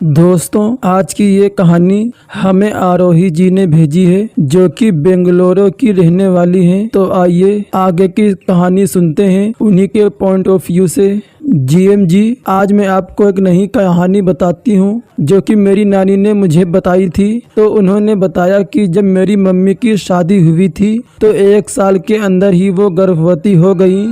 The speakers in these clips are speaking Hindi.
दोस्तों, आज की ये कहानी हमें आरोही जी ने भेजी है, जो कि बेंगलुरु की रहने वाली हैं। तो आइए आगे की कहानी सुनते हैं उन्हीं के पॉइंट ऑफ व्यू से। जीएम जी, आज मैं आपको एक नई कहानी बताती हूँ जो कि मेरी नानी ने मुझे बताई थी। तो उन्होंने बताया कि जब मेरी मम्मी की शादी हुई थी तो 1 साल के अंदर ही वो गर्भवती हो गई।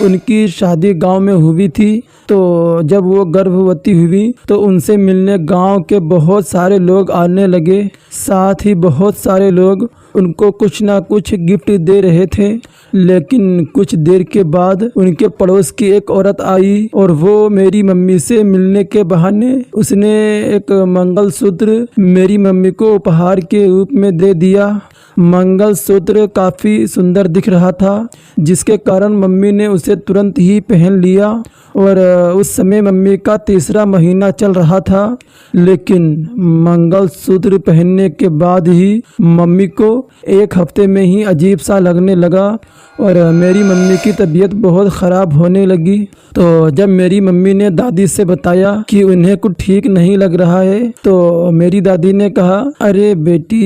उनकी शादी गांव में हुई थी। तो जब वो गर्भवती हुई तो उनसे मिलने गांव के बहुत सारे लोग आने लगे। साथ ही बहुत सारे लोग उनको कुछ ना कुछ गिफ्ट दे रहे थे। लेकिन कुछ देर के बाद उनके पड़ोस की एक औरत आई और वो मेरी मम्मी से मिलने के बहाने उसने एक मंगलसूत्र मेरी मम्मी को उपहार के रूप में दे दिया। मंगलसूत्र काफ़ी सुंदर दिख रहा था, जिसके कारण मम्मी ने उसे तुरंत ही पहन लिया। और उस समय मम्मी का 3रा महीना चल रहा था। लेकिन मंगलसूत्र पहनने के बाद ही मम्मी को 1 हफ्ते में ही अजीब सा लगने लगा और मेरी मम्मी की तबीयत बहुत ख़राब होने लगी। तो जब मेरी मम्मी ने दादी से बताया कि उन्हें कुछ ठीक नहीं लग रहा है, तो मेरी दादी ने कहा, अरे बेटी,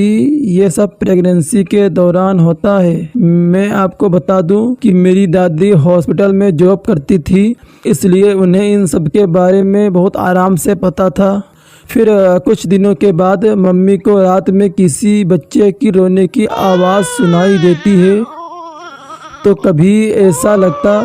ये सब प्रेगनेंसी के दौरान होता है। मैं आपको बता दूं कि मेरी दादी हॉस्पिटल में जॉब करती थी, इसलिए उन्हें इन सब के बारे में बहुत आराम से पता था। फिर कुछ दिनों के बाद मम्मी को रात में किसी बच्चे की रोने की आवाज़ सुनाई देती है। तो कभी ऐसा लगता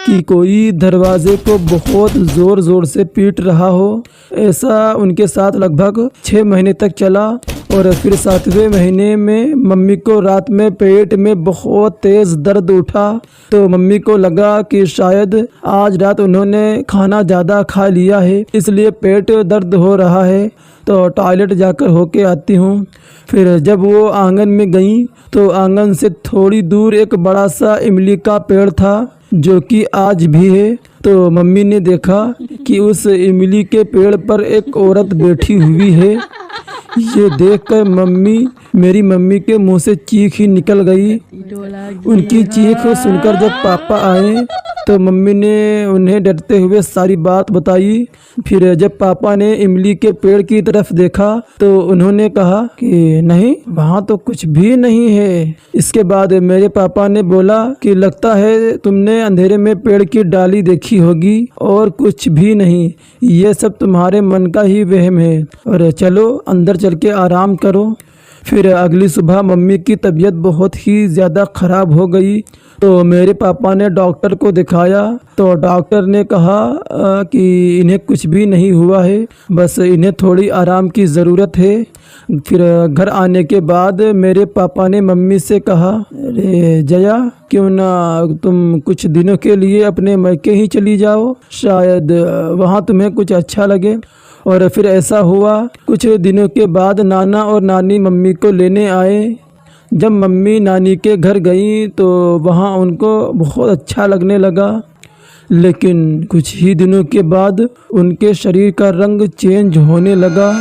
कि कोई दरवाजे को बहुत ज़ोर ज़ोर से पीट रहा हो। ऐसा उनके साथ लगभग 6 महीने तक चला। और फिर 7वें महीने में मम्मी को रात में पेट में बहुत तेज़ दर्द उठा। तो मम्मी को लगा कि शायद आज रात उन्होंने खाना ज़्यादा खा लिया है, इसलिए पेट दर्द हो रहा है। तो टॉयलेट जाकर होके आती हूँ। फिर जब वो आंगन में गई तो आंगन से थोड़ी दूर एक बड़ा सा इमली का पेड़ था, जो कि आज भी है। तो मम्मी ने देखा कि उस इमली के पेड़ पर एक औरत बैठी हुई है। ये देखकर मेरी मम्मी के मुंह से चीख ही निकल गई। उनकी चीख सुनकर जब पापा आए तो मम्मी ने उन्हें डरते हुए सारी बात बताई। फिर जब पापा ने इमली के पेड़ की तरफ देखा तो उन्होंने कहा कि नहीं, वहाँ तो कुछ भी नहीं है। इसके बाद मेरे पापा ने बोला कि लगता है तुमने अंधेरे में पेड़ की डाली देखी होगी और कुछ भी नहीं, ये सब तुम्हारे मन का ही वहम है, और चलो अंदर चल के आराम करो। फिर अगली सुबह मम्मी की तबीयत बहुत ही ज़्यादा ख़राब हो गई। तो मेरे पापा ने डॉक्टर को दिखाया। तो डॉक्टर ने कहा कि इन्हें कुछ भी नहीं हुआ है, बस इन्हें थोड़ी आराम की ज़रूरत है। फिर घर आने के बाद मेरे पापा ने मम्मी से कहा, अरे जया, क्यों ना तुम कुछ दिनों के लिए अपने मायके ही चली जाओ, शायद वहाँ तुम्हें कुछ अच्छा लगे। और फिर ऐसा हुआ। कुछ दिनों के बाद नाना और नानी मम्मी को लेने आए। जब मम्मी नानी के घर गई तो वहाँ उनको बहुत अच्छा लगने लगा। लेकिन कुछ ही दिनों के बाद उनके शरीर का रंग चेंज होने लगा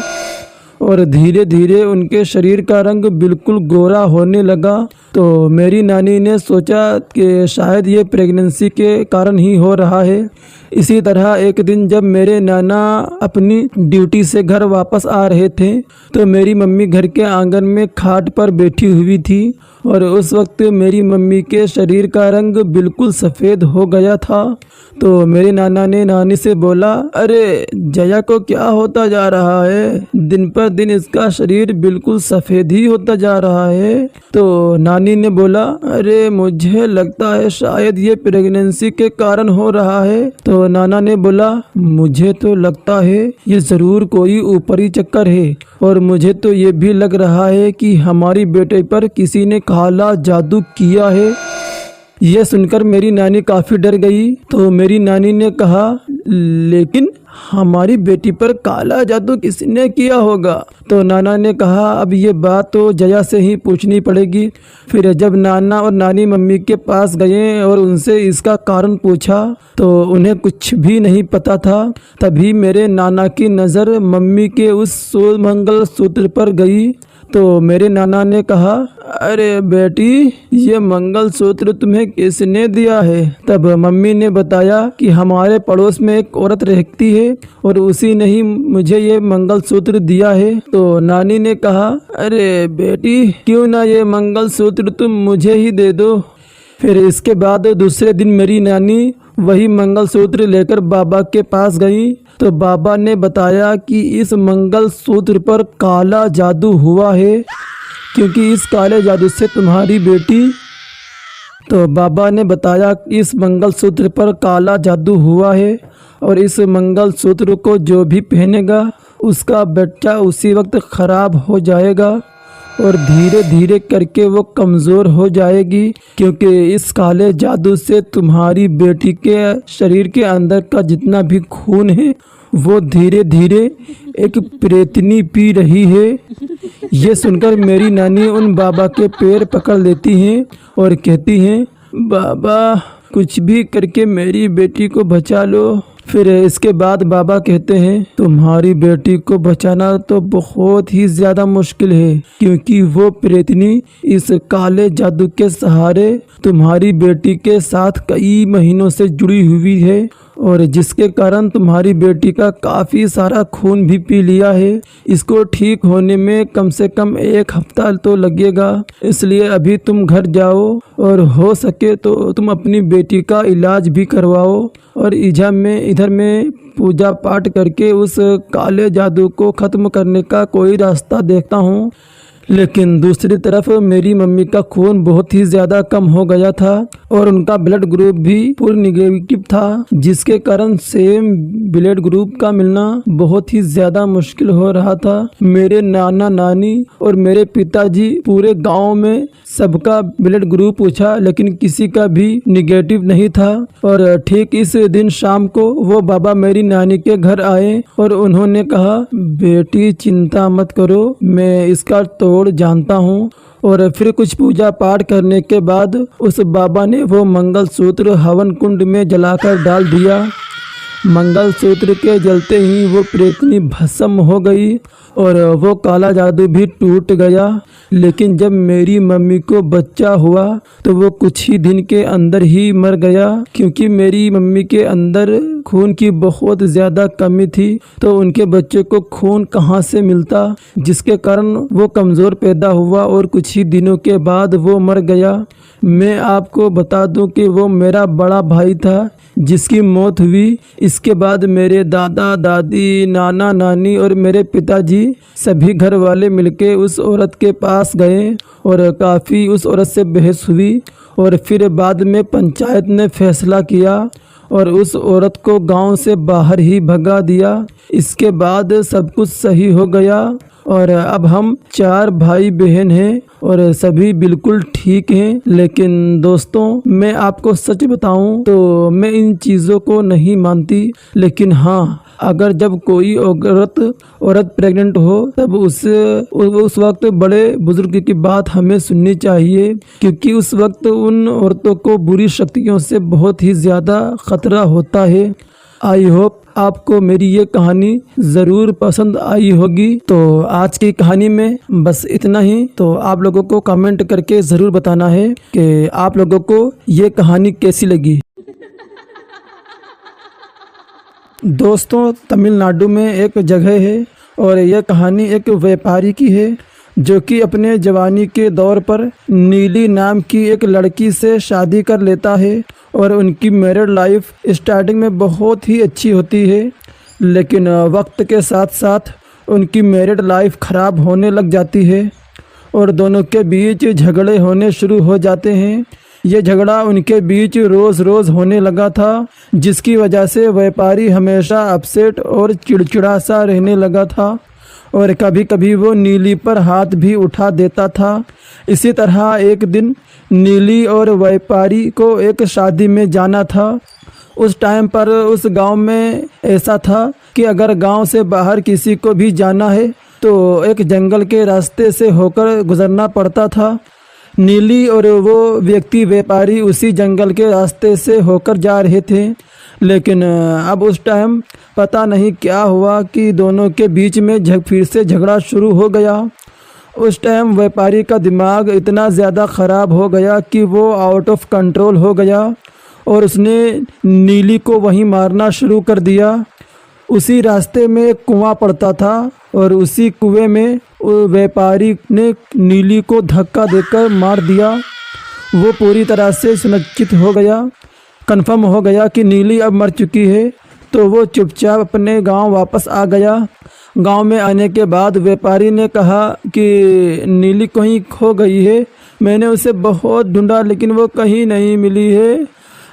और धीरे धीरे उनके शरीर का रंग बिल्कुल गोरा होने लगा। तो मेरी नानी ने सोचा कि शायद ये प्रेगनेंसी के कारण ही हो रहा है। इसी तरह एक दिन जब मेरे नाना अपनी ड्यूटी से घर वापस आ रहे थे तो मेरी मम्मी घर के आंगन में खाट पर बैठी हुई थी और उस वक्त मेरी मम्मी के शरीर का रंग बिल्कुल सफ़ेद हो गया था। तो मेरे नाना ने नानी से बोला, अरे जया को क्या होता जा रहा है, दिन पर दिन इसका शरीर बिल्कुल सफ़ेद ही होता जा रहा है। तो नानी ने बोला, अरे मुझे लगता है शायद ये प्रेगनेंसी के कारण हो रहा है। तो नाना ने बोला, मुझे तो लगता है ये ज़रूर कोई ऊपरी चक्कर है, और मुझे तो ये भी लग रहा है कि हमारी बेटे पर किसी ने काला जादू किया है। यह सुनकर मेरी नानी काफ़ी डर गई। तो मेरी नानी ने कहा, लेकिन हमारी बेटी पर काला जादू किसने किया होगा? तो नाना ने कहा, अब ये बात तो जया से ही पूछनी पड़ेगी। फिर जब नाना और नानी मम्मी के पास गए और उनसे इसका कारण पूछा तो उन्हें कुछ भी नहीं पता था। तभी मेरे नाना की नज़र मम्मी के उस मंगलसूत्र पर गई। तो मेरे नाना ने कहा, अरे बेटी, ये मंगलसूत्र तुम्हें किसने दिया है? तब मम्मी ने बताया कि हमारे पड़ोस में एक औरत रहती है और उसी ने ही मुझे ये मंगलसूत्र दिया है। तो नानी ने कहा, अरे बेटी, क्यों ना ये मंगलसूत्र तुम मुझे ही दे दो। फिर इसके बाद दूसरे दिन मेरी नानी वही मंगलसूत्र लेकर बाबा के पास गई। तो बाबा ने बताया कि इस मंगलसूत्र पर काला जादू हुआ है, क्योंकि इस काले जादू से तुम्हारी बेटी तो बाबा ने बताया कि इस मंगलसूत्र पर काला जादू हुआ है और इस मंगलसूत्र को जो भी पहनेगा उसका बच्चा उसी वक्त खराब हो जाएगा और धीरे धीरे करके वो कमज़ोर हो जाएगी, क्योंकि इस काले जादू से तुम्हारी बेटी के शरीर के अंदर का जितना भी खून है वो धीरे धीरे एक प्रेतनी पी रही है। ये सुनकर मेरी नानी उन बाबा के पैर पकड़ लेती हैं और कहती हैं, बाबा, कुछ भी करके मेरी बेटी को बचा लो। फिर इसके बाद बाबा कहते हैं, तुम्हारी बेटी को बचाना तो बहुत ही ज़्यादा मुश्किल है, क्योंकि वो प्रेतनी इस काले जादू के सहारे तुम्हारी बेटी के साथ कई महीनों से जुड़ी हुई है और जिसके कारण तुम्हारी बेटी का काफ़ी सारा खून भी पी लिया है। इसको ठीक होने में कम से कम 1 हफ्ता तो लगेगा, इसलिए अभी तुम घर जाओ और हो सके तो तुम अपनी बेटी का इलाज भी करवाओ और इधर में पूजा पाठ करके उस काले जादू को ख़त्म करने का कोई रास्ता देखता हूँ। लेकिन दूसरी तरफ मेरी मम्मी का खून बहुत ही ज़्यादा कम हो गया था और उनका ब्लड ग्रुप भी पूर्ण निगेटिव था, जिसके कारण सेम ब्लड ग्रुप का मिलना बहुत ही ज़्यादा मुश्किल हो रहा था। मेरे नाना नानी और मेरे पिताजी पूरे गांव में सबका ब्लड ग्रुप पूछा, लेकिन किसी का भी निगेटिव नहीं था। और ठीक इस दिन शाम को वो बाबा मेरी नानी के घर आए और उन्होंने कहा, बेटी चिंता मत करो, मैं इसका तोड़ जानता हूँ। और फिर कुछ पूजा पाठ करने के बाद उस बाबा ने वो मंगलसूत्र हवन कुंड में जलाकर डाल दिया। मंगलसूत्र के जलते ही वो प्रेतनी भस्म हो गई और वो काला जादू भी टूट गया। लेकिन जब मेरी मम्मी को बच्चा हुआ तो वो कुछ ही दिन के अंदर ही मर गया, क्योंकि मेरी मम्मी के अंदर खून की बहुत ज़्यादा कमी थी, तो उनके बच्चे को खून कहाँ से मिलता, जिसके कारण वो कमज़ोर पैदा हुआ और कुछ ही दिनों के बाद वो मर गया। मैं आपको बता दूं कि वो मेरा बड़ा भाई था जिसकी मौत हुई। इसके बाद मेरे दादा दादी, नाना नानी और मेरे पिताजी सभी घर वाले मिलके उस औरत के पास गए और काफ़ी उस औरत से बहस हुई और फिर बाद में पंचायत ने फैसला किया और उस औरत को गांव से बाहर ही भगा दिया। इसके बाद सब कुछ सही हो गया और अब हम 4 भाई बहन हैं और सभी बिल्कुल ठीक हैं। लेकिन दोस्तों, मैं आपको सच बताऊं तो मैं इन चीज़ों को नहीं मानती, लेकिन हाँ, अगर जब कोई औरत प्रेग्नेंट हो तब उस वक्त बड़े बुजुर्ग की बात हमें सुननी चाहिए, क्योंकि उस वक्त उन औरतों को बुरी शक्तियों से बहुत ही ज़्यादा खतरा होता है। आई होप आपको मेरी ये कहानी ज़रूर पसंद आई होगी। तो आज की कहानी में बस इतना ही। तो आप लोगों को कमेंट करके ज़रूर बताना है कि आप लोगों को ये कहानी कैसी लगी। दोस्तों, तमिलनाडु में एक जगह है और यह कहानी एक व्यापारी की है जो कि अपने जवानी के दौर पर नीली नाम की एक लड़की से शादी कर लेता है और उनकी मैरिड लाइफ स्टार्टिंग में बहुत ही अच्छी होती है, लेकिन वक्त के साथ साथ उनकी मैरिड लाइफ ख़राब होने लग जाती है और दोनों के बीच झगड़े होने शुरू हो जाते हैं। ये झगड़ा उनके बीच रोज़ रोज़ होने लगा था, जिसकी वजह से व्यापारी हमेशा अपसेट और चिड़चिड़ा सा रहने लगा था और कभी कभी वो नीली पर हाथ भी उठा देता था। इसी तरह एक दिन नीली और व्यापारी को एक शादी में जाना था। उस टाइम पर उस गांव में ऐसा था कि अगर गांव से बाहर किसी को भी जाना है तो एक जंगल के रास्ते से होकर गुजरना पड़ता था। नीली और वो व्यक्ति व्यापारी उसी जंगल के रास्ते से होकर जा रहे थे, लेकिन अब उस टाइम पता नहीं क्या हुआ कि दोनों के बीच में फिर से झगड़ा शुरू हो गया उस टाइम व्यापारी का दिमाग इतना ज़्यादा ख़राब हो गया कि वो आउट ऑफ कंट्रोल हो गया और उसने नीली को वहीं मारना शुरू कर दिया। उसी रास्ते में एक कुआं पड़ता था और उसी कुएं में व्यापारी ने नीली को धक्का देकर मार दिया। वो पूरी तरह से सुनिश्चित हो गया, कन्फर्म हो गया कि नीली अब मर चुकी है, तो वो चुपचाप अपने गांव वापस आ गया। गांव में आने के बाद व्यापारी ने कहा कि नीली कहीं खो गई है, मैंने उसे बहुत ढूंढा लेकिन वो कहीं नहीं मिली है।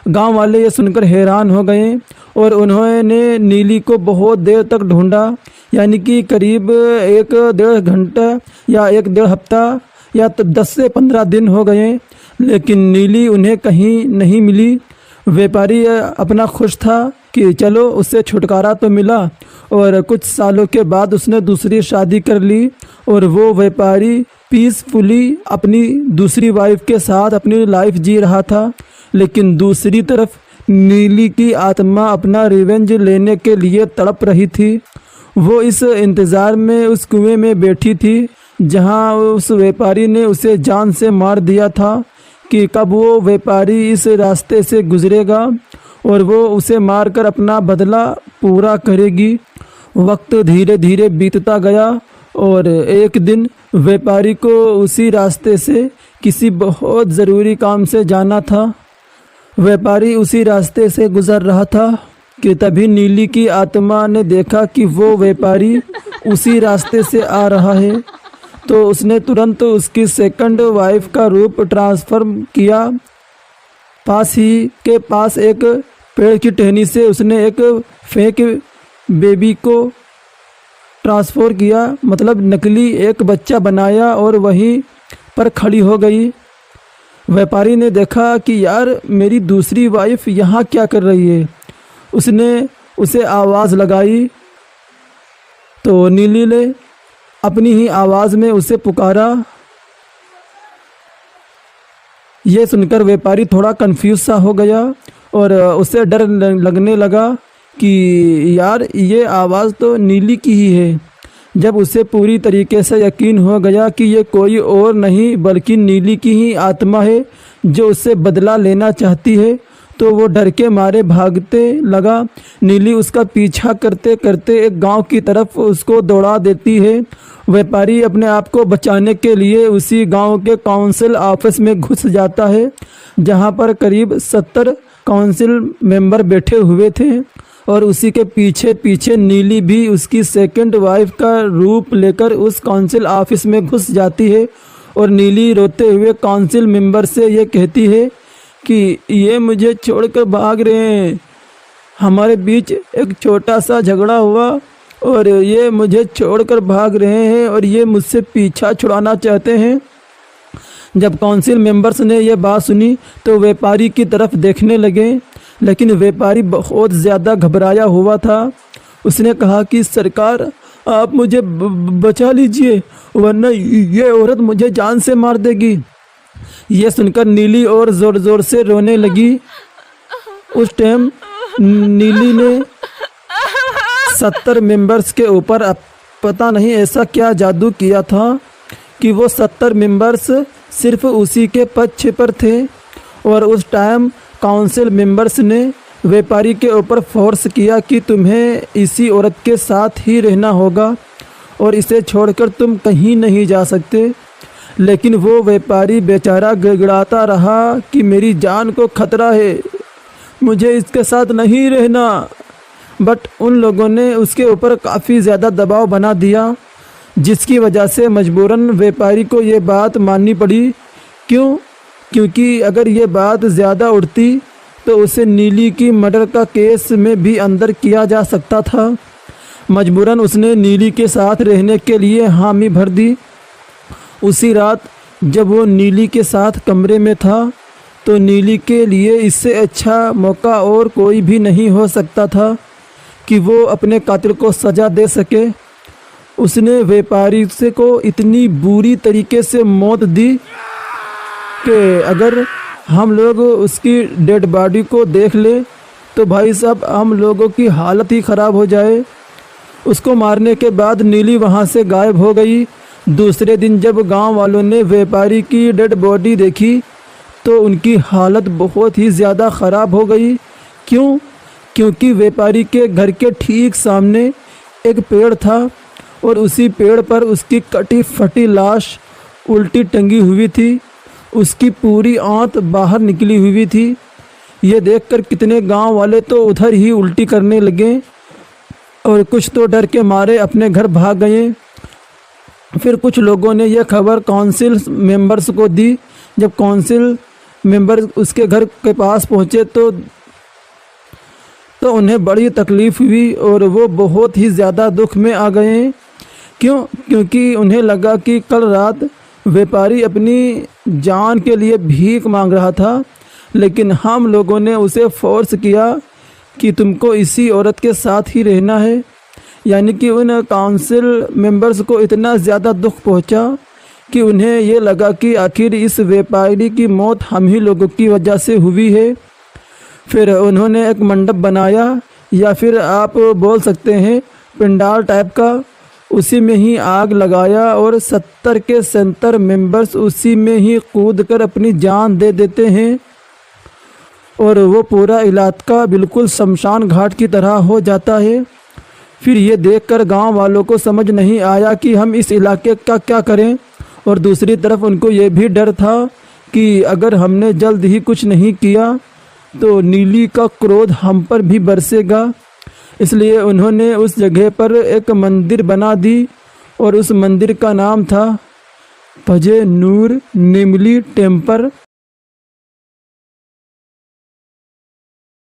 गांव वाले ये सुनकर हैरान हो गए और उन्होंने नीली को बहुत देर तक ढूंढा, यानी कि करीब 1-1.5 घंटा या 1-1.5 हफ्ता या 10 से 15 दिन हो गए, लेकिन नीली उन्हें कहीं नहीं मिली। व्यापारी अपना खुश था कि चलो उससे छुटकारा तो मिला, और कुछ सालों के बाद उसने दूसरी शादी कर ली और वो व्यापारी पीसफुली अपनी दूसरी वाइफ के साथ अपनी लाइफ जी रहा था। लेकिन दूसरी तरफ नीली की आत्मा अपना रिवेंज लेने के लिए तड़प रही थी। वो इस इंतज़ार में उस कुएं में बैठी थी जहां उस व्यापारी ने उसे जान से मार दिया था कि कब वो व्यापारी इस रास्ते से गुजरेगा और वो उसे मारकर अपना बदला पूरा करेगी। वक्त धीरे धीरे बीतता गया और एक दिन व्यापारी को उसी रास्ते से किसी बहुत ज़रूरी काम से जाना था। व्यापारी उसी रास्ते से गुज़र रहा था कि तभी नीली की आत्मा ने देखा कि वो व्यापारी उसी रास्ते से आ रहा है, तो उसने तुरंत उसकी सेकंड वाइफ का रूप ट्रांसफॉर्म किया। पास ही के पास एक पेड़ की टहनी से उसने एक फेक बेबी को ट्रांसफर किया, मतलब नकली एक बच्चा बनाया और वहीं पर खड़ी हो गई। व्यापारी ने देखा कि यार मेरी दूसरी वाइफ यहाँ क्या कर रही है। उसने उसे आवाज़ लगाई तो नीली ने अपनी ही आवाज़ में उसे पुकारा। ये सुनकर व्यापारी थोड़ा कंफ्यूज सा हो गया और उसे डर लगने लगा कि यार ये आवाज़ तो नीली की ही है। जब उसे पूरी तरीके से यकीन हो गया कि ये कोई और नहीं बल्कि नीली की ही आत्मा है जो उससे बदला लेना चाहती है, तो वो डर के मारे भागते लगा। नीली उसका पीछा करते करते एक गांव की तरफ उसको दौड़ा देती है। व्यापारी अपने आप को बचाने के लिए उसी गांव के काउंसिल ऑफिस में घुस जाता है, जहां पर करीब 70 काउंसिल मेंबर बैठे हुए थे और उसी के पीछे पीछे नीली भी उसकी सेकंड वाइफ का रूप लेकर उस काउंसिल ऑफिस में घुस जाती है। और नीली रोते हुए काउंसिल मेंबर से ये कहती है कि ये मुझे छोड़कर भाग रहे हैं, हमारे बीच एक छोटा सा झगड़ा हुआ और ये मुझे छोड़कर भाग रहे हैं और ये मुझसे पीछा छुड़ाना चाहते हैं। जब काउंसिल मेंबर्स ने यह बात सुनी तो व्यापारी की तरफ देखने लगे, लेकिन व्यापारी बहुत ज़्यादा घबराया हुआ था। उसने कहा कि सरकार आप मुझे बचा लीजिए वरना ये औरत मुझे जान से मार देगी। ये सुनकर नीली और ज़ोर ज़ोर से रोने लगी। उस टाइम नीली ने 70 मेंबर्स के ऊपर पता नहीं ऐसा क्या जादू किया था कि वो 70 मेंबर्स सिर्फ उसी के पक्ष पर थे। और उस टाइम काउंसिल मेंबर्स ने व्यापारी के ऊपर फोर्स किया कि तुम्हें इसी औरत के साथ ही रहना होगा और इसे छोड़कर तुम कहीं नहीं जा सकते। लेकिन वो व्यापारी बेचारा गिड़गिड़ाता रहा कि मेरी जान को खतरा है, मुझे इसके साथ नहीं रहना। बट उन लोगों ने उसके ऊपर काफ़ी ज़्यादा दबाव बना दिया, जिसकी वजह से मजबूरन व्यापारी को ये बात माननी पड़ी। क्योंकि अगर ये बात ज़्यादा उड़ती तो उसे नीली की मर्डर का केस में भी अंदर किया जा सकता था। मजबूरन उसने नीली के साथ रहने के लिए हामी भर दी। उसी रात जब वो नीली के साथ कमरे में था तो नीली के लिए इससे अच्छा मौका और कोई भी नहीं हो सकता था कि वो अपने कातिल को सज़ा दे सके। उसने व्यापारी से को इतनी बुरी तरीके से मौत दी कि अगर हम लोग उसकी डेड बॉडी को देख ले तो भाई साहब हम लोगों की हालत ही ख़राब हो जाए। उसको मारने के बाद नीली वहाँ से गायब हो गई। दूसरे दिन जब गांव वालों ने व्यापारी की डेड बॉडी देखी तो उनकी हालत बहुत ही ज़्यादा ख़राब हो गई। क्यों? क्योंकि व्यापारी के घर के ठीक सामने एक पेड़ था और उसी पेड़ पर उसकी कटी फटी लाश उल्टी टंगी हुई थी। उसकी पूरी आंत बाहर निकली हुई थी। ये देखकर कितने गांव वाले तो उधर ही उल्टी करने लगे और कुछ तो डर के मारे अपने घर भाग गए। फिर कुछ लोगों ने यह खबर काउंसिल मेंबर्स को दी। जब काउंसिल मेंबर उसके घर के पास पहुंचे तो उन्हें बड़ी तकलीफ़ हुई और वो बहुत ही ज़्यादा दुख में आ गए। क्यों? क्योंकि उन्हें लगा कि कल रात व्यापारी अपनी जान के लिए भीख मांग रहा था, लेकिन हम लोगों ने उसे फोर्स किया कि तुमको इसी औरत के साथ ही रहना है। यानी कि उन काउंसिल मेंबर्स को इतना ज़्यादा दुख पहुंचा कि उन्हें ये लगा कि आखिर इस व्यापारी की मौत हम ही लोगों की वजह से हुई है। फिर उन्होंने एक मंडप बनाया, या फिर आप बोल सकते हैं पंडाल टाइप का। उसी में ही आग लगाया और 70 के 70 मेंबर्स उसी में ही कूद कर अपनी जान दे देते हैं और वो पूरा इलाका बिल्कुल शमशान घाट की तरह हो जाता है। फिर ये देखकर गांव वालों को समझ नहीं आया कि हम इस इलाके का क्या करें, और दूसरी तरफ उनको ये भी डर था कि अगर हमने जल्द ही कुछ नहीं किया तो नीली का क्रोध हम पर भी बरसेगा। इसलिए उन्होंने उस जगह पर एक मंदिर बना दी और उस मंदिर का नाम था पजे नूर निमली टेम्पल।